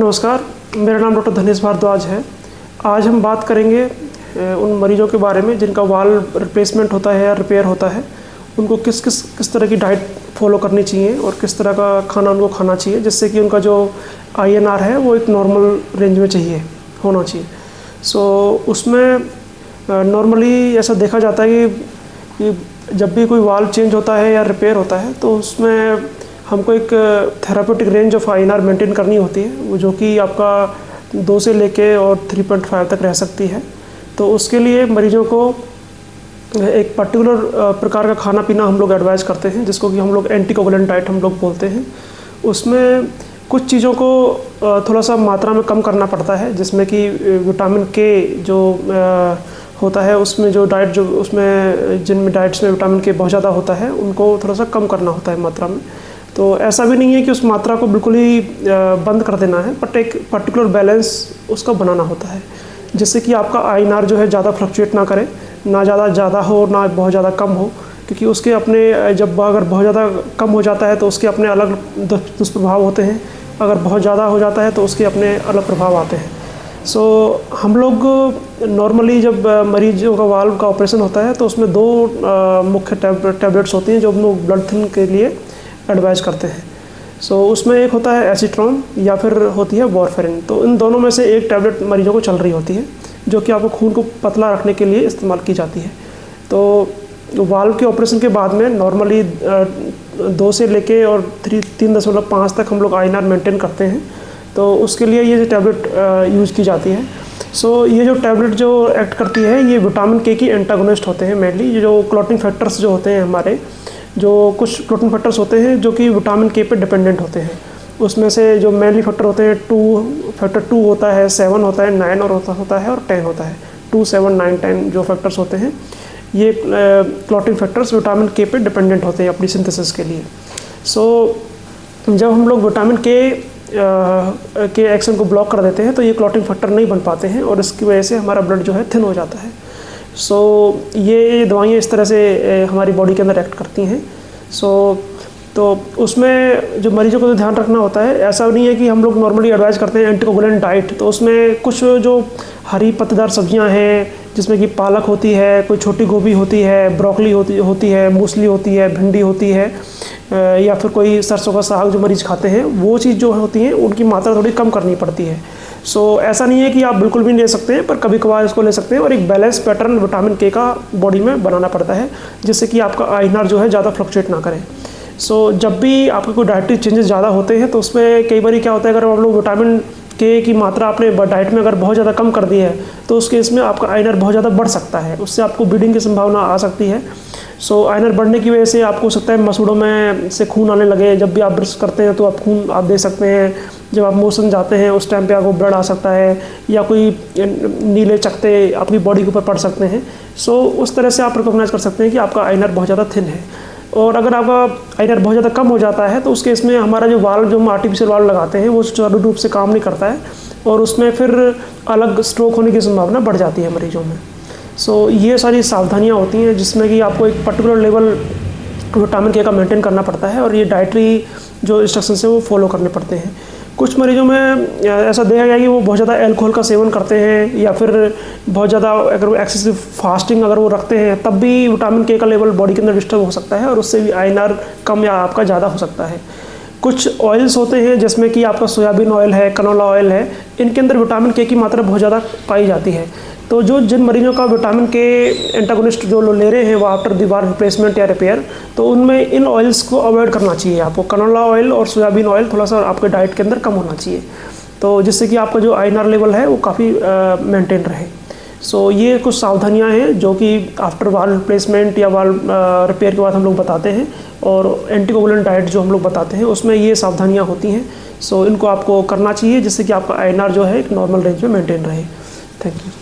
नमस्कार, मेरा नाम डॉक्टर धनेश भारद्वाज है। आज हम बात करेंगे उन मरीजों के बारे में जिनका वाल्व रिप्लेसमेंट होता है या रिपेयर होता है। उनको किस तरह की डाइट फॉलो करनी चाहिए और किस तरह का खाना उनको खाना चाहिए, जिससे कि उनका जो INR है वो एक नॉर्मल रेंज में होना चाहिए। उसमें नॉर्मली ऐसा देखा जाता है कि जब भी कोई वाल्व चेंज होता है या रिपेयर होता है तो उसमें हमको एक therapeutic range of INR maintain करनी होती है, वो जो कि आपका 2 से लेके और 3.5 तक रह सकती है। तो उसके लिए मरीजों को एक पर्टिकुलर प्रकार का खाना पीना हम लोग एडवाइस करते हैं, जिसको कि हम लोग एंटीकोगुलेंट डाइट हम लोग बोलते हैं। उसमें कुछ चीज़ों को थोड़ा सा मात्रा में कम करना पड़ता है, जिसमें कि विटामिन K जो होता है उसमें जो डाइट जो उसमें जिनमें डाइट्स में विटामिन K बहुत ज़्यादा होता है उनको थोड़ा सा कम करना होता है मात्रा में। तो ऐसा भी नहीं है कि उस मात्रा को बिल्कुल ही बंद कर देना है, बट एक पर्टिकुलर बैलेंस उसका बनाना होता है, जिससे कि आपका INR जो है ज़्यादा फ्लक्चुएट ना करे, ना ज़्यादा हो ना बहुत ज़्यादा कम हो, क्योंकि उसके अपने जब अगर बहुत ज़्यादा कम हो जाता है तो उसके अपने अलग दुष्प्रभाव होते हैं, अगर बहुत ज़्यादा हो जाता है तो उसके अपने अलग प्रभाव आते हैं। हम लोग नॉर्मली जब मरीजों का वाल्व का ऑपरेशन होता है तो उसमें 2 मुख्य टैबलेट्स होती हैं जो हम लोग ब्लड थिन के लिए एडवाइस करते हैं। उसमें एक होता है एसीट्रॉन या फिर होती है वॉरफेरिन। तो इन दोनों में से एक टैबलेट मरीजों को चल रही होती है, जो कि आपको खून को पतला रखने के लिए इस्तेमाल की जाती है। तो वाल्व के ऑपरेशन के बाद में नॉर्मली 2 से लेके और 3.5 तक हम लोग INR मेंटेन करते हैं। तो उसके लिए ये जो टैबलेट यूज़ की जाती है। ये जो टैबलेट जो एक्ट करती है ये विटामिन K की एंटागोनिस्ट होते हैं मेनली। जो क्लॉटिंग फैक्टर्स जो होते हैं हमारे, जो कुछ क्लॉटिंग फैक्टर्स होते हैं जो कि विटामिन K पे डिपेंडेंट होते हैं। उसमें से जो मेनली फैक्टर होते हैं फैक्टर 2 होता है, 7 होता है, 9 और होता है और 10 होता है। 2, 7, 9, 10 जो फैक्टर्स होते हैं ये क्लॉटिंग फैक्टर्स विटामिन K पे डिपेंडेंट होते हैं अपनी सिंथेसिस के लिए। जब हम लोग विटामिन K के एक्शन को ब्लॉक कर देते हैं तो ये क्लॉटिंग फैक्टर नहीं बन पाते हैं और इसकी वजह से हमारा ब्लड जो है थिन हो जाता है। ये दवाइयाँ इस तरह से हमारी बॉडी के अंदर एक्ट करती हैं। तो उसमें जो मरीजों को तो ध्यान रखना होता है, ऐसा नहीं है कि हम लोग नॉर्मली एडवाइस करते हैं एंटीकोगुलेंट डाइट। तो उसमें कुछ जो हरी पत्तेदार सब्जियां हैं जिसमें कि पालक होती है, कोई छोटी गोभी होती है, ब्रोकली होती है, मूसली होती है, भिंडी होती है, या फिर कोई सरसों का साग जो मरीज़ खाते हैं, वो चीज़ जो होती हैं उनकी मात्रा थोड़ी कम करनी पड़ती है। ऐसा नहीं है कि आप बिल्कुल भी ले सकते हैं, पर कभी कभार इसको ले सकते हैं। और एक बैलेंस पैटर्न विटामिन K का बॉडी में बनाना पड़ता है, जिससे कि आपका INR जो है ज़्यादा फ्लक्चुएट ना करे। जब भी आपके कोई डाइटरी चेंजेस ज़्यादा होते हैं तो उसमें कई बार क्या होता है, अगर हम लोग विटामिन K की मात्रा अपने डाइट में अगर बहुत ज़्यादा कम कर दी है तो उस केस में आपका INR बहुत ज़्यादा बढ़ सकता है, उससे आपको ब्लीडिंग की संभावना आ सकती है। INR बढ़ने की वजह से आपको हो सकता है मसूड़ों में से खून आने लगे। जब भी आप ब्रश करते हैं तो आप खून आप दे सकते हैं। जब आप मोशन जाते हैं उस टाइम पे आपको ब्लड आ सकता है, या कोई नीले चकत्ते आपकी बॉडी के ऊपर पड़ सकते हैं। उस तरह से आप रिकॉग्नाइज कर सकते हैं कि आपका INR बहुत ज़्यादा थिन है। और अगर आपका INR बहुत ज़्यादा कम हो जाता है तो उस केस में हमारा जो वाल्व जो हम आर्टिफिशियल वाल्व लगाते हैं वो सुचारू रूप से काम नहीं करता है और उसमें फिर अलग स्ट्रोक होने की संभावना बढ़ जाती है मरीजों में। ये सारी सावधानियाँ होती हैं जिसमें कि आपको एक पर्टिकुलर लेवल विटामिन K का मेंटेन करना पड़ता है और ये डाइटरी जो इंस्ट्रक्शंस है वो फॉलो करने पड़ते हैं। कुछ मरीजों में ऐसा देखा गया कि वो बहुत ज़्यादा अल्कोहल का सेवन करते हैं या फिर बहुत ज़्यादा अगर एक्सेसिव फास्टिंग अगर वो रखते हैं, तब भी विटामिन K का लेवल बॉडी के अंदर डिस्टर्ब हो सकता है और उससे भी INR कम या आपका ज़्यादा हो सकता है। कुछ ऑयल्स होते हैं जिसमें कि आपका सोयाबीन ऑयल है, कनोला ऑयल है, इनके अंदर विटामिन K की मात्रा बहुत ज़्यादा पाई जाती है। तो जिन मरीजों का विटामिन K एंटागोनिस्ट जो लोग ले रहे हैं वो आफ्टर द वाल्व रिप्लेसमेंट या रिपेयर, तो उनमें इन ऑयल्स को अवॉइड करना चाहिए। आपको कनोला ऑयल और सोयाबीन ऑयल थोड़ा सा आपके डाइट के अंदर कम होना चाहिए, तो जिससे कि आपका जो INR लेवल है वो काफ़ी मेंटेन रहे। ये कुछ सावधानियां हैं जो कि आफ्टर वाल्व रिप्लेसमेंट या वाल्व रिपेयर के बाद हम लोग बताते हैं, और एंटीकोगुलेंट डाइट जो हम लोग बताते हैं उसमें ये सावधानियाँ होती हैं। इनको आपको करना चाहिए जिससे कि आपका INR जो है एक नॉर्मल रेंज में मेंटेन रहे। Thank you.